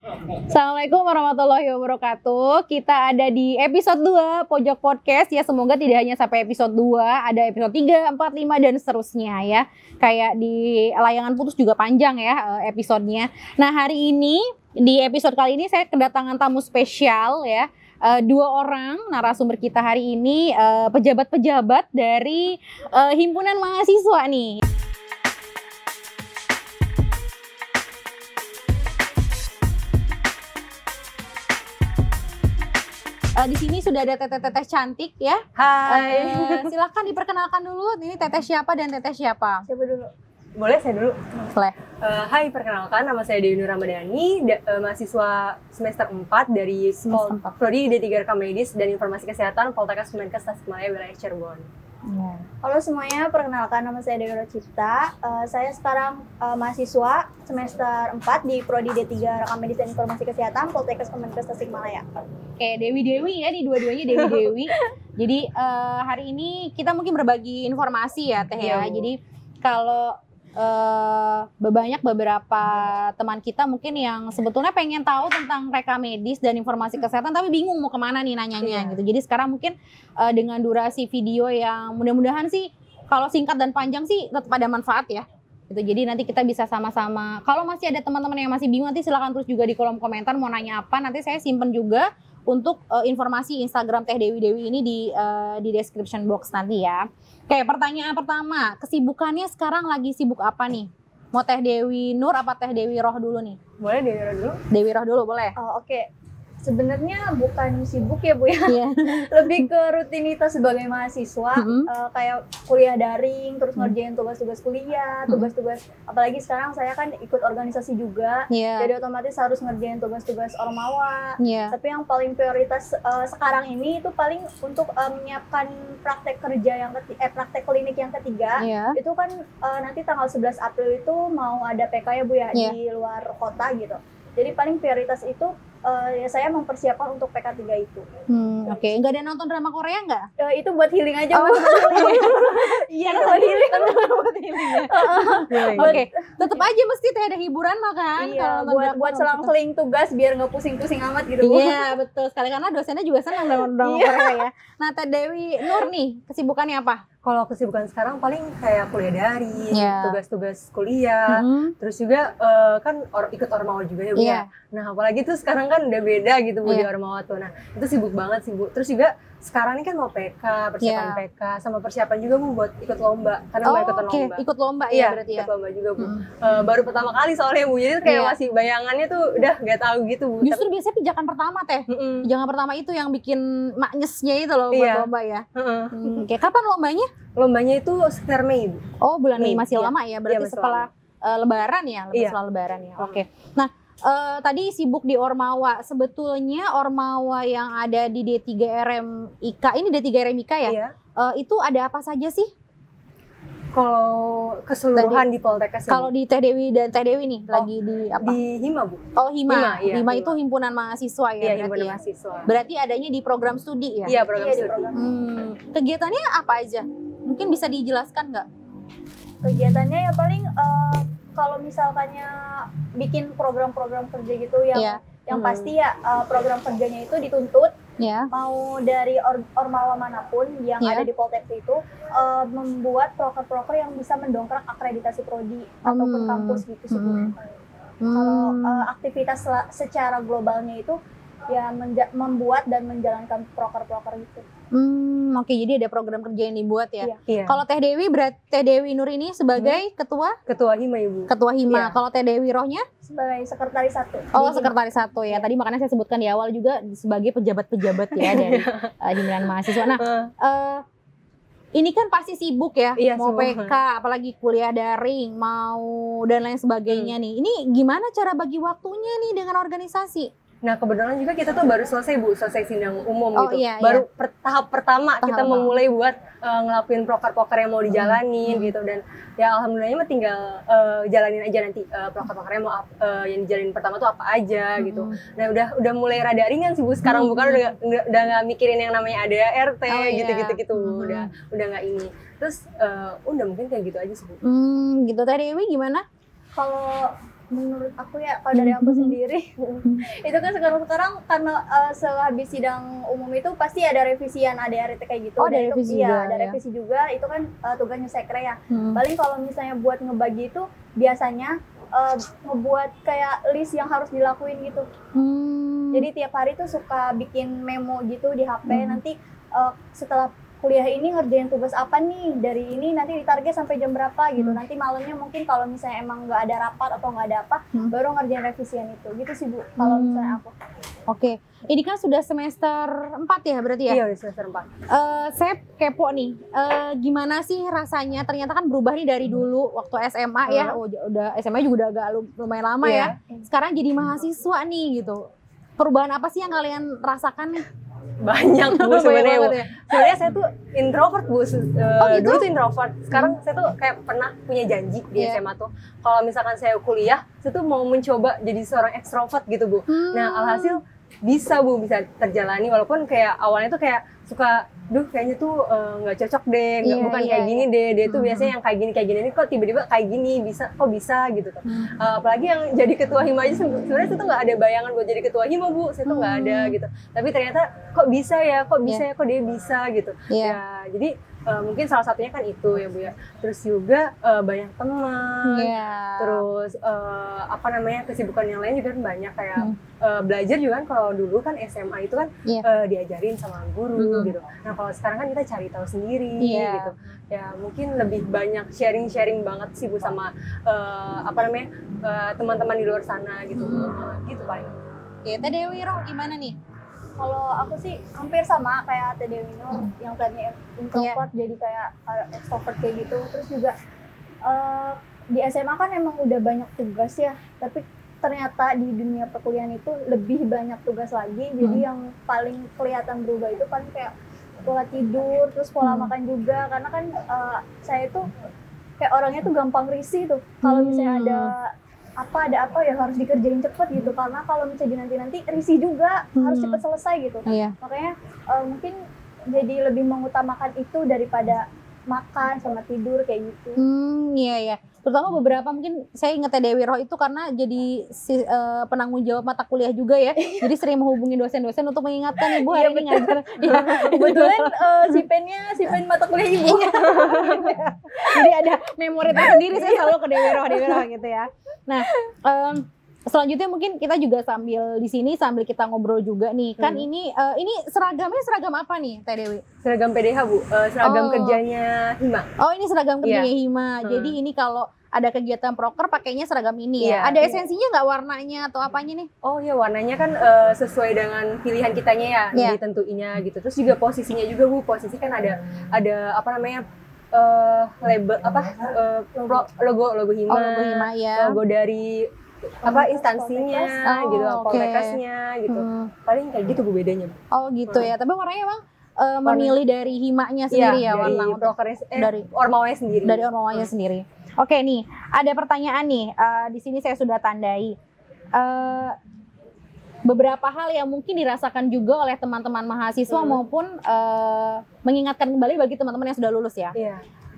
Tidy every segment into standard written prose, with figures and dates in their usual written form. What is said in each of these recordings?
Assalamualaikum warahmatullahi wabarakatuh. Kita ada di episode 2 Pojok Podcast ya. Semoga tidak hanya sampai episode 2, ada episode 3, 4, 5 dan seterusnya ya. Kayak di Layangan Putus juga panjang ya episodenya. Nah, hari ini di episode kali ini saya kedatangan tamu spesial ya. 2 orang narasumber kita hari ini pejabat-pejabat dari himpunan mahasiswa nih. Di sini sudah ada teteh-teteh cantik ya. Hai. Silahkan diperkenalkan dulu. Ini teteh siapa dan teteh siapa? Siapa dulu? Boleh saya dulu? Boleh. Hai, perkenalkan nama saya Dewi Nur Ramadhani, mahasiswa semester 4 dari Prodi D3 Rekam Medis dan Informasi Kesehatan Poltekkes Kemenkes Tasikmalaya wilayah Cirebon. Ya. Halo semuanya, perkenalkan nama saya Dewi Rocipta. Saya sekarang mahasiswa semester 4 di Prodi D3 Rekam Medis dan Informasi Kesehatan Poltekkes Kemenkes Tasikmalaya. Oke, Dewi-Dewi ya, di dua-duanya Dewi-Dewi. Jadi hari ini kita mungkin berbagi informasi ya Teh ya. Jadi kalau banyak beberapa teman kita mungkin yang sebetulnya pengen tahu tentang rekam medis dan informasi kesehatan tapi bingung mau kemana nih nanyanya gitu. Jadi sekarang mungkin dengan durasi video yang mudah-mudahan sih kalau singkat dan panjang sih tetap ada manfaat ya. Gitu. Jadi nanti kita bisa sama-sama. Kalau masih ada teman-teman yang masih bingung nanti silakan tulis juga di kolom komentar mau nanya apa. Nanti saya simpen juga untuk informasi Instagram Teh Dewi Dewi ini di description box nanti ya. Oke, pertanyaan pertama, kesibukannya sekarang lagi sibuk apa nih? Mau Teh Dewi Nur apa Teh Dewi Roh dulu nih? Boleh Dewi Roh dulu? Dewi Roh dulu boleh. Oke. Sebenarnya bukan sibuk ya Bu ya, lebih ke rutinitas sebagai mahasiswa, kayak kuliah daring, terus ngerjain tugas-tugas kuliah, tugas-tugas, apalagi sekarang saya kan ikut organisasi juga, jadi otomatis harus ngerjain tugas-tugas ormawa. Tapi yang paling prioritas sekarang ini itu paling untuk menyiapkan praktek kerja yang praktek klinik yang ketiga, itu kan nanti tanggal 11 April itu mau ada PK ya Bu ya, di luar kota gitu. Jadi paling prioritas itu ya saya mempersiapkan untuk PK3 itu. Oke. Nggak ada nonton drama Korea nggak? Itu buat healing aja. Iya, buat healing. Buat healing ya. Oke. Tetap aja mesti ada hiburan mah kan. Iya, buat selang-seling tugas biar nggak pusing-pusing amat gitu. Iya, betul sekali. Karena dosennya juga senang drama Korea ya. Nah, Teh Dewi Nur nih, kesibukannya apa? Kalau kesibukan sekarang paling kayak kuliah daring, tugas-tugas kuliah, terus juga kan ikut ormawa juga ya Bu ya. Nah apalagi tuh sekarang kan udah beda gitu Bu di ormawa tuh. Nah itu sibuk banget sih Bu. Terus juga sekarang ini kan mau PK, persiapan PK, sama persiapan juga Bu buat ikut lomba. Karena mau ikutan lomba. Ikut lomba ya berarti ya? Ikut lomba juga Bu. Baru pertama kali soalnya Bu, jadi kayak masih bayangannya tuh udah gak tahu gitu Bu. Justru biasanya pijakan pertama Teh. Pijakan pertama itu yang bikin maknyesnya itu loh buat lomba ya. Oke, kapan lombanya? Lombanya itu sekitar Mei Bu. Oh bulan Mei, masih lama ya, berarti setelah Lebaran ya, setelah Lebaran ya. Oke. Nah tadi sibuk di Ormawa, sebetulnya Ormawa yang ada di D3RMIK, ini D3RMIK ya? Itu ada apa saja sih? Kalau keseluruhan di Poltekkes. Kalau di Teh Dewi dan Teh Dewi nih lagi di apa? Di Hima Bu. Oh Hima. Hima itu himpunan mahasiswa ya? Iya, himpunan mahasiswa. Berarti adanya di program studi ya? Iya, program studi. Kegiatannya apa aja? Mungkin bisa dijelaskan nggak? Kegiatannya ya paling kalau misalkannya bikin program-program kerja gitu yang pasti ya program kerjanya itu dituntut mau dari ormawa manapun yang ada di Poltekkes itu membuat proker-proker yang bisa mendongkrak akreditasi prodi ataupun kampus gitu sebetulnya. Kalau aktivitas secara globalnya itu ya membuat dan menjalankan proker-proker gitu. Oke, jadi ada program kerja yang dibuat ya. Kalau Teh Dewi, Teh Dewi Nur ini sebagai ketua Hima Ibu. Ketua Hima. Kalau Teh Dewi Rohnya sebagai sekretaris 1. Oh, sekretaris 1 ya. Tadi makanya saya sebutkan di awal juga sebagai pejabat-pejabat ya dari himpunan mahasiswa. Nah, ini kan pasti sibuk ya, mau PK, apalagi kuliah daring, mau dan lain sebagainya nih. Ini gimana cara bagi waktunya nih dengan organisasi? Nah kebetulan juga kita tuh baru selesai Bu, selesai sidang umum gitu. Baru tahap pertama kita memulai buat ngelakuin proker-proker yang mau dijalanin gitu. Dan ya alhamdulillahnya mah tinggal jalanin aja nanti proker-prokernya mau yang dijalanin pertama tuh apa aja gitu. Nah udah mulai rada ringan sih Bu sekarang, bukan udah nggak mikirin yang namanya ADART gitu-gitu udah nggak ini. Terus udah mungkin kayak gitu aja sih Bu. Gitu. Teh Dewi gimana? Kalau menurut aku ya, kalau dari aku sendiri itu kan sekarang karena sehabis sidang umum itu pasti ada revisian ADRT kayak gitu. Ada revisi juga. Iya, ada revisi juga. Itu kan tugasnya sekre ya. Paling kalau misalnya buat ngebagi itu biasanya ngebuat kayak list yang harus dilakuin gitu. Jadi tiap hari tuh suka bikin memo gitu di HP. Nanti setelah kuliah ini ngerjain tugas apa nih, dari ini nanti ditarget sampai jam berapa gitu. Nanti malamnya mungkin kalau misalnya emang nggak ada rapat atau nggak ada apa, baru ngerjain revisian itu gitu sih Bu, kalau misalnya aku. Oke, ini kan sudah semester 4 ya berarti ya? Iya, udah semester 4. Saya kepo nih, gimana sih rasanya, ternyata kan berubah nih dari dulu waktu SMA ya, udah SMA juga udah agak lumayan lama ya. Sekarang jadi mahasiswa nih gitu. Perubahan apa sih yang kalian rasakan nih? Banyak Bu sebenarnya Bu. Sebenarnya saya tuh introvert Bu. Gitu? Dulu tuh introvert. Sekarang saya tuh kayak pernah punya janji di SMA tuh. Kalau misalkan saya kuliah, saya tuh mau mencoba jadi seorang ekstrovert gitu Bu. Nah alhasil bisa Bu, bisa terjalani walaupun kayak awalnya tuh kayak suka kayaknya tuh nggak cocok deh, bukan kayak gini deh, dia tuh biasanya yang kayak gini ini kok tiba-tiba kayak gini, kok bisa gitu kan. Apalagi yang jadi ketua hima aja sebenarnya saya tuh nggak ada bayangan buat jadi ketua hima Bu, saya tuh nggak ada gitu, tapi ternyata kok bisa ya, kok dia bisa gitu. Ya jadi mungkin salah satunya kan itu ya Bu ya. Terus juga banyak teman, terus apa namanya, kesibukan yang lain juga kan banyak kayak belajar juga kan. Kalau dulu kan SMA itu kan diajarin sama guru gitu. Nah kalau sekarang kan kita cari tahu sendiri gitu. Ya mungkin lebih banyak sharing banget sih Bu sama apa namanya teman-teman di luar sana gitu. Gitu paling. Oke, Teh Dewi Roh gimana nih? Kalau aku sih hampir sama kayak Teh Dewi Nur, yang tadinya introvert jadi kayak extrovert kayak gitu. Terus juga di SMA kan emang udah banyak tugas ya, tapi ternyata di dunia perkuliahan itu lebih banyak tugas lagi. Jadi yang paling kelihatan berubah itu paling kayak pola tidur, terus pola makan juga. Karena kan saya tuh kayak orangnya tuh gampang risih tuh. Kalau misalnya ada apa ya harus dikerjain cepet gitu, karena kalau misalnya nanti risih juga, harus cepet selesai gitu. Makanya mungkin jadi lebih mengutamakan itu daripada makan sama tidur kayak gitu. Iya. Terutama beberapa, mungkin saya ingat Teh Dewi Roh itu karena jadi penanggung jawab mata kuliah juga ya. Jadi sering menghubungi dosen-dosen untuk mengingatkan Ibu hari ini ngajar. Kebetulan si pen mata kuliah Ibu. Jadi ada memori tersendiri saya selalu ke Dewi Roh gitu ya. Nah, selanjutnya mungkin kita juga sambil di sini sambil kita ngobrol juga nih. Kan ini seragamnya seragam apa nih Teh Dewi? Seragam PDH Bu, seragam kerjanya hima. Oh, ini seragam kerjanya hima. Jadi ini kalau ada kegiatan proker pakainya seragam ini ya. Ada esensinya nggak, warnanya atau apanya nih? Oh iya, warnanya kan sesuai dengan pilihan kitanya ya, ditentuinnya gitu. Terus juga posisinya juga Bu, posisi kan ada apa namanya, label logo hima, logo dari apa instansinya gitu, poltekesnya gitu. Paling kayak gitu Bu bedanya. Oh gitu ya. Tapi warnanya emang memilih dari himanya sendiri ya, warna untuk dari ormawanya sendiri. Dari ormawanya sendiri. Oke nih, ada pertanyaan nih. Di sini saya sudah tandai. Beberapa hal yang mungkin dirasakan juga oleh teman-teman mahasiswa maupun mengingatkan kembali bagi teman-teman yang sudah lulus ya.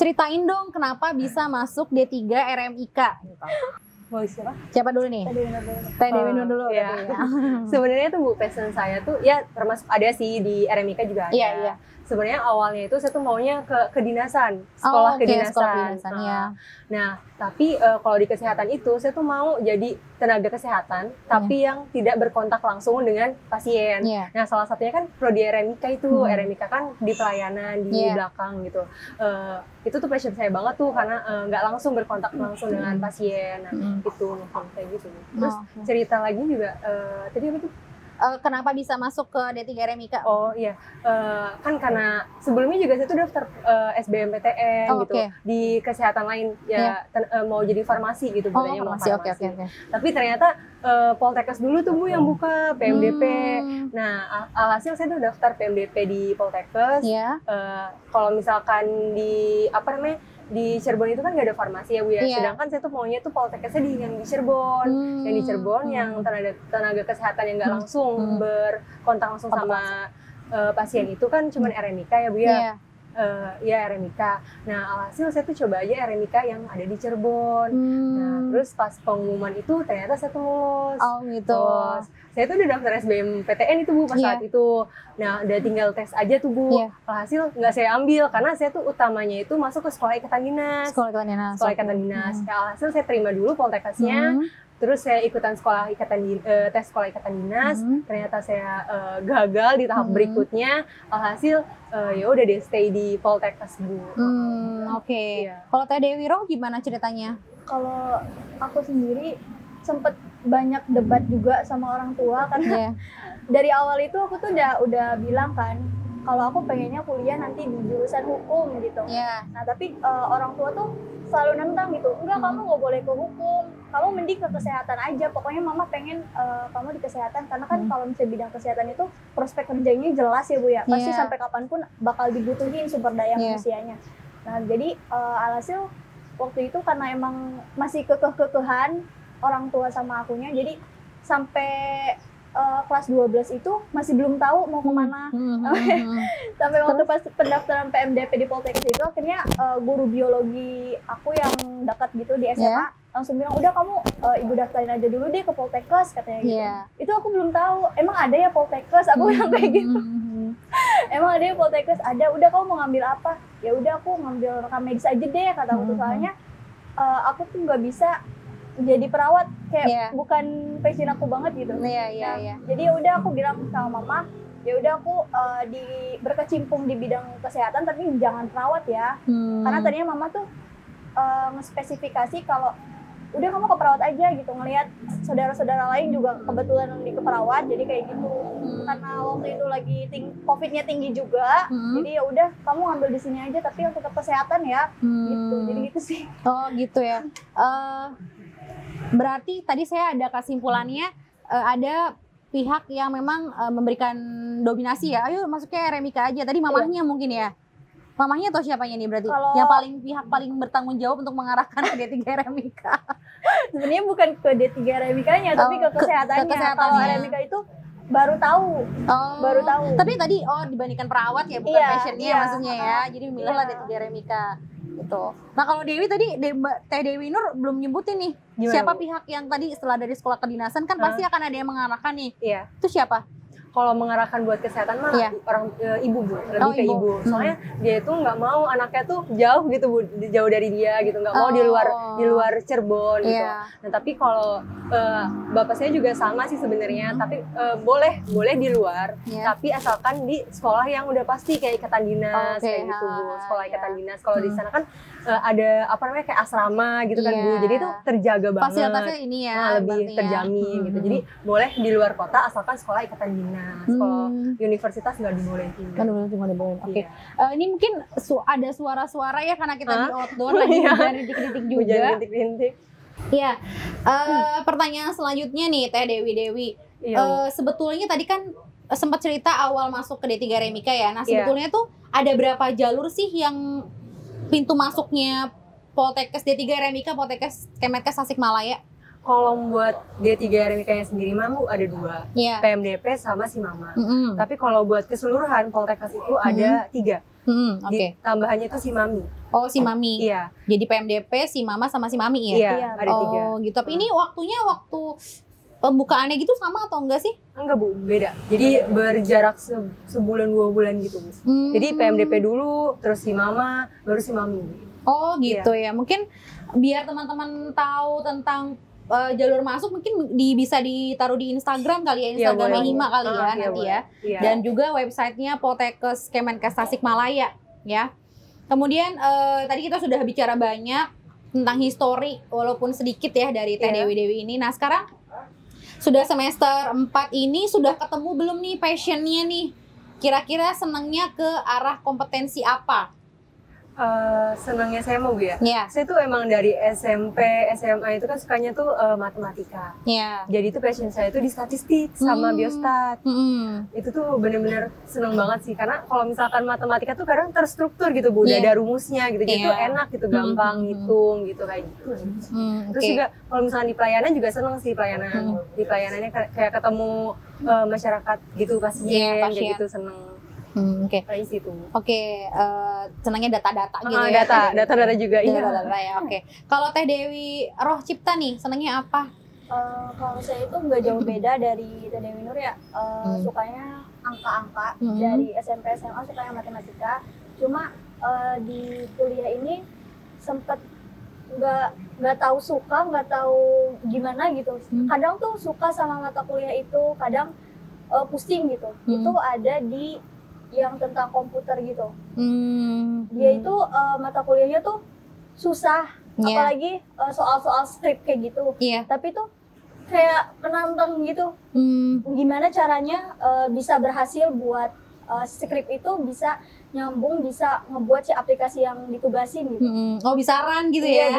Ceritain dong kenapa bisa masuk D3 RMIK gitu. Mau siapa? Siapa dulu nih? Teh Dewi Nur dulu. Sebenarnya tuh Bu, passion saya tuh ya termasuk ada sih di RMIK juga ada. Iya. Sebenarnya awalnya itu saya tuh maunya ke kedinasan, sekolah kedinasan. Nah, tapi kalau di kesehatan itu saya tuh mau jadi tenaga kesehatan, tapi yang tidak berkontak langsung dengan pasien. Nah, salah satunya kan prodi RMIK itu, RMIK kan di pelayanan di belakang gitu. Itu tuh passion saya banget tuh karena nggak langsung berkontak langsung dengan pasien. Nah, itu mungkin kayak gitu. Terus cerita lagi juga tadi apa tuh? Kenapa bisa masuk ke D3 RMIK? Oh iya, kan karena sebelumnya juga saya tuh daftar SBMPTN gitu di kesehatan lain ya, mau jadi farmasi gitu, budaya mau farmasi. Tapi ternyata Poltekkes dulu tuh Bu yang buka PMDP. Nah alhasil saya tuh daftar PMDP di Poltekkes. Kalau misalkan di apa namanya, di Cirebon itu kan nggak ada farmasi ya Bu ya, sedangkan saya tuh maunya tuh Poltekkesnya yang di Cirebon, yang tenaga kesehatan yang nggak langsung berkontak langsung sama pasien itu kan cuman RMIK ya Bu ya. ya RMIK. Nah alhasil saya tuh coba aja RMIK yang ada di Cirebon. Nah terus pas pengumuman itu ternyata saya tuh lolos. Oh gitu. Lolos. Saya tuh udah daftar SBMPTN itu Bu pas saat itu. Nah udah tinggal tes aja tuh Bu. Alhasil nggak saya ambil karena saya tuh utamanya itu masuk ke sekolah ikatan dinas. Sekolah ikatan dinas. Sekolah ikatan dinas. Ya, alhasil saya terima dulu Poltekkesnya. Terus saya ikutan tes sekolah ikatan dinas, ternyata saya gagal di tahap berikutnya. Alhasil ya udah deh stay di Poltekkes Bu. Oke. Kalau Teh Dewi Roh gimana ceritanya? Kalau aku sendiri sempet banyak debat juga sama orang tua karena dari awal itu aku tuh udah bilang kan kalau aku pengennya kuliah nanti di jurusan hukum gitu. Nah tapi orang tua tuh selalu nentang gitu, enggak kamu nggak boleh ke hukum, kamu mending ke kesehatan aja, pokoknya mama pengen kamu di kesehatan, karena kan kalau misalnya bidang kesehatan itu prospek kerjanya jelas ya Bu ya, pasti sampai kapanpun bakal dibutuhin sumber daya manusianya. Nah jadi alhasil waktu itu karena emang masih kekeh-kekehan orang tua sama akunya, jadi sampai kelas 12 itu masih belum tahu mau kemana. Sampai waktu pas pendaftaran PMDP di Poltekkes itu akhirnya guru biologi aku yang dekat gitu di SMA langsung bilang udah kamu ibu daftarin aja dulu deh ke Poltekkes katanya gitu. Itu aku belum tahu emang ada ya Poltekkes, aku bilang kayak gitu. Emang ada ya Poltekkes, ada, udah kamu mau ngambil apa? Ya udah aku ngambil rekam medis aja deh kata aku tuh, soalnya aku tuh nggak bisa jadi perawat, kayak bukan passion aku banget gitu. Jadi ya udah aku bilang sama mama, ya udah aku berkecimpung di bidang kesehatan tapi jangan perawat ya. Karena tadinya mama tuh ngespesifikasi kalau udah kamu ke perawat aja gitu, ngelihat saudara-saudara lain juga kebetulan di keperawat, jadi kayak gitu. Karena waktu itu lagi COVID-nya tinggi juga, jadi ya udah kamu ngambil di sini aja tapi yang tetap kesehatan ya, gitu. Jadi gitu sih. Oh gitu ya. Berarti tadi saya ada kesimpulannya, ada pihak yang memang memberikan dominasi ya, ayo masuknya RMIK aja. Tadi mamahnya mungkin ya? Mamahnya atau siapanya nih berarti? Yang pihak paling bertanggung jawab untuk mengarahkan ke D3 RMIK? Sebenarnya bukan ke D3 RMIK-nya, tapi ke kesehatannya. Kalau RMIK itu baru tahu. Baru tahu. Tapi tadi dibandingkan perawat ya, bukan passionnya maksudnya ya. Jadi memilihlah D3 RMIK. Gitu. Nah kalau Dewi tadi, Teh Dewi Nur belum nyebutin nih. Siapa pihak yang tadi setelah dari sekolah kedinasan kan pasti akan ada yang mengarahkan nih. Itu siapa? Kalau mengarahkan buat kesehatan mah orang ibu Bu, lebih ke ibu. Soalnya dia itu nggak mau anaknya tuh jauh gitu Bu, jauh dari dia gitu, nggak mau di luar Cirebon gitu. Nah tapi kalau bapak saya juga sama sih sebenarnya, tapi boleh di luar, tapi asalkan di sekolah yang udah pasti kayak ikatan dinas kayak gitu Bu, sekolah ikatan dinas. Kalau di sana kan ada apa namanya kayak asrama gitu kan Bu, jadi itu terjaga banget. Fasilitasnya ini ya, lebih terjamin gitu. Jadi boleh di luar kota asalkan sekolah ikatan dinas. Kalau universitas nggak dibolehin. Oke. Ini mungkin ada suara-suara ya karena kita di outdoor lagi hujan rintik-rintik juga. Hujan rintik-rintik. Iya. Pertanyaan selanjutnya nih Teh Dewi. Sebetulnya tadi kan sempat cerita awal masuk ke D3 RMIK ya. Nah sebetulnya tuh ada berapa jalur sih yang pintu masuknya Poltekkes D3 RMIK, Poltekkes Kemenkes Tasikmalaya? Kalau buat D3 RMIK-nya sendiri Mamu ada 2, PMDP sama Simama. Tapi kalau buat keseluruhan Poltekkes itu ada 3. Tambahannya itu Simami. Oh Simami. Iya. Jadi PMDP, Simama sama Simami ya? Iya, ada 3. Oh gitu. Tapi ini waktu pembukaannya gitu sama atau enggak sih? Enggak Bu, beda. Jadi berjarak sebulan 2 bulan gitu Bu. Jadi PMDP dulu, terus Simama, baru Simami. Oh gitu ya. Mungkin biar teman-teman tahu tentang jalur masuk mungkin bisa ditaruh di Instagram kali ya, Instagramnya Hima kali ya nanti ya. Dan juga websitenya Poltekkes Kemenkes Tasikmalaya ya. Kemudian tadi kita sudah bicara banyak tentang histori walaupun sedikit ya dari Teh Dewi ini. Nah sekarang sudah semester 4 ini sudah ketemu belum nih passionnya nih? Kira-kira senangnya ke arah kompetensi apa? Senangnya saya mau Bu ya. Saya tuh emang dari SMP, SMA itu kan sukanya tuh matematika. Jadi tuh passion saya tuh di statistik sama biostat. Itu tuh bener-bener seneng banget sih, karena kalau misalkan matematika tuh kadang terstruktur gitu Bu, udah ada rumusnya gitu, jadi tuh enak gitu, gampang ngitung gitu kayak gitu. Terus juga kalau misalkan di pelayanan juga seneng sih Di pelayanannya kayak ketemu masyarakat gitu, pasien kayak gitu seneng. Oke. Dari situ. Oke, senangnya data-data gitu ya. Data juga iya. Data-data ya. Oke. Kalau Teh Dewi Roh Cipta nih, senangnya apa? Kalau saya itu nggak jauh beda dari Teh Dewi Nur ya. Sukanya angka-angka. Dari SMP SMA sukanya matematika. Cuma di kuliah ini sempet nggak tahu suka, nggak tahu gimana gitu. Kadang tuh suka sama mata kuliah itu, kadang pusing gitu. Itu ada di yang tentang komputer gitu. Dia itu mata kuliahnya tuh susah, apalagi soal-soal skrip kayak gitu. Tapi tuh kayak penantang gitu. Gimana caranya bisa berhasil buat skrip itu bisa nyambung, bisa ngebuat si aplikasi yang ditugasin gitu. Oh, bisa run gitu ya.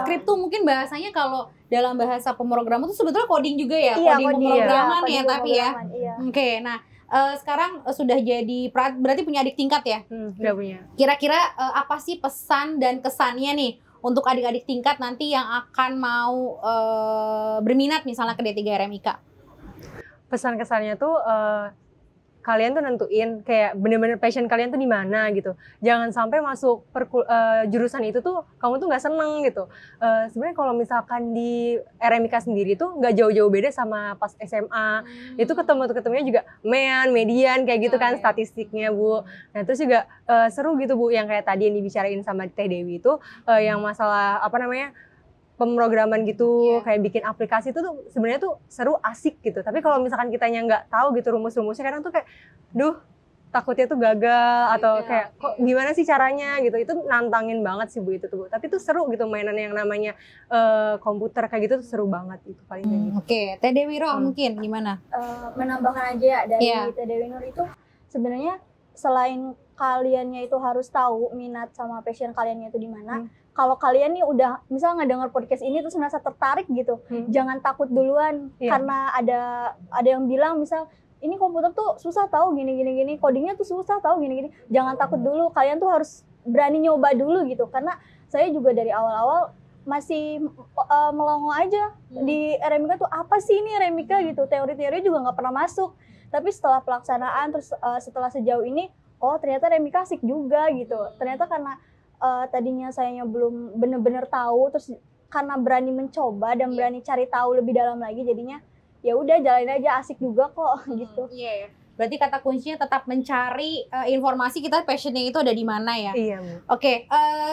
Skrip tuh mungkin bahasanya kalau dalam bahasa pemrograman tuh sebetulnya coding juga ya, coding pemrograman ya, tapi ya. Oke, nah sekarang sudah jadi berarti punya adik tingkat ya? Udah punya. Kira-kira apa sih pesan dan kesannya nih untuk adik-adik tingkat nanti yang akan mau berminat misalnya ke D3 RMIK? Pesan kesannya tuh kalian tuh nentuin kayak bener-bener passion kalian tuh di mana gitu. Jangan sampai masuk jurusan itu tuh kamu tuh nggak seneng gitu. Sebenarnya kalau misalkan di RMIK sendiri tuh nggak jauh-jauh beda sama pas SMA. Itu ketemunya juga median kayak gitu kan statistiknya Bu. Nah terus juga seru gitu Bu yang kayak tadi yang dibicarain sama Teh Dewi itu yang masalah apa namanya pemrograman gitu, kayak bikin aplikasi itu tuh sebenarnya tuh seru, asik gitu. Tapi kalau misalkan kitanya nggak tahu gitu rumus-rumusnya, kadang tuh kayak, takutnya tuh gagal atau kayak kok gimana sih caranya gitu. Itu nantangin banget sih Bu itu tuh Bu. Tapi tuh seru gitu mainan yang namanya komputer kayak gitu tuh seru banget itu paling gitu. Oke, Teh Dewi Roh mungkin gimana? Menambahkan aja ya dari Teh Dewi Nur itu sebenarnya selain kaliannya itu harus tahu minat sama passion kaliannya itu di mana. Kalau kalian nih udah misal ngedenger podcast ini terus merasa tertarik gitu, jangan takut duluan karena ada yang bilang misal ini komputer tuh susah tahu gini, codingnya tuh susah tahu gini. Jangan takut dulu, kalian tuh harus berani nyoba dulu gitu. Karena saya juga dari awal-awal masih melongo aja di RMIK tuh apa sih ini RMIK gitu, teori-teori juga nggak pernah masuk. Tapi setelah pelaksanaan terus setelah sejauh ini, oh ternyata RMIK asik juga gitu. Ternyata karena tadinya sayanya belum bener-bener tahu, terus karena berani mencoba dan berani cari tahu lebih dalam lagi, jadinya ya udah jalanin aja, asik juga kok gitu. Iya. Berarti kata kuncinya tetap mencari informasi kita passionnya itu ada di mana ya. Iya Bu. Oke,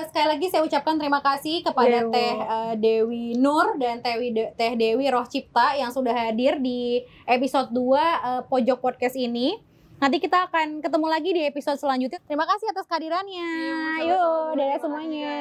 sekali lagi saya ucapkan terima kasih kepada Teh Dewi Nur dan Teh Dewi Roh Cipta yang sudah hadir di episode 2 Pojok Podcast ini. Nanti kita akan ketemu lagi di episode selanjutnya. Terima kasih atas kehadirannya. Yuk, dadah semuanya.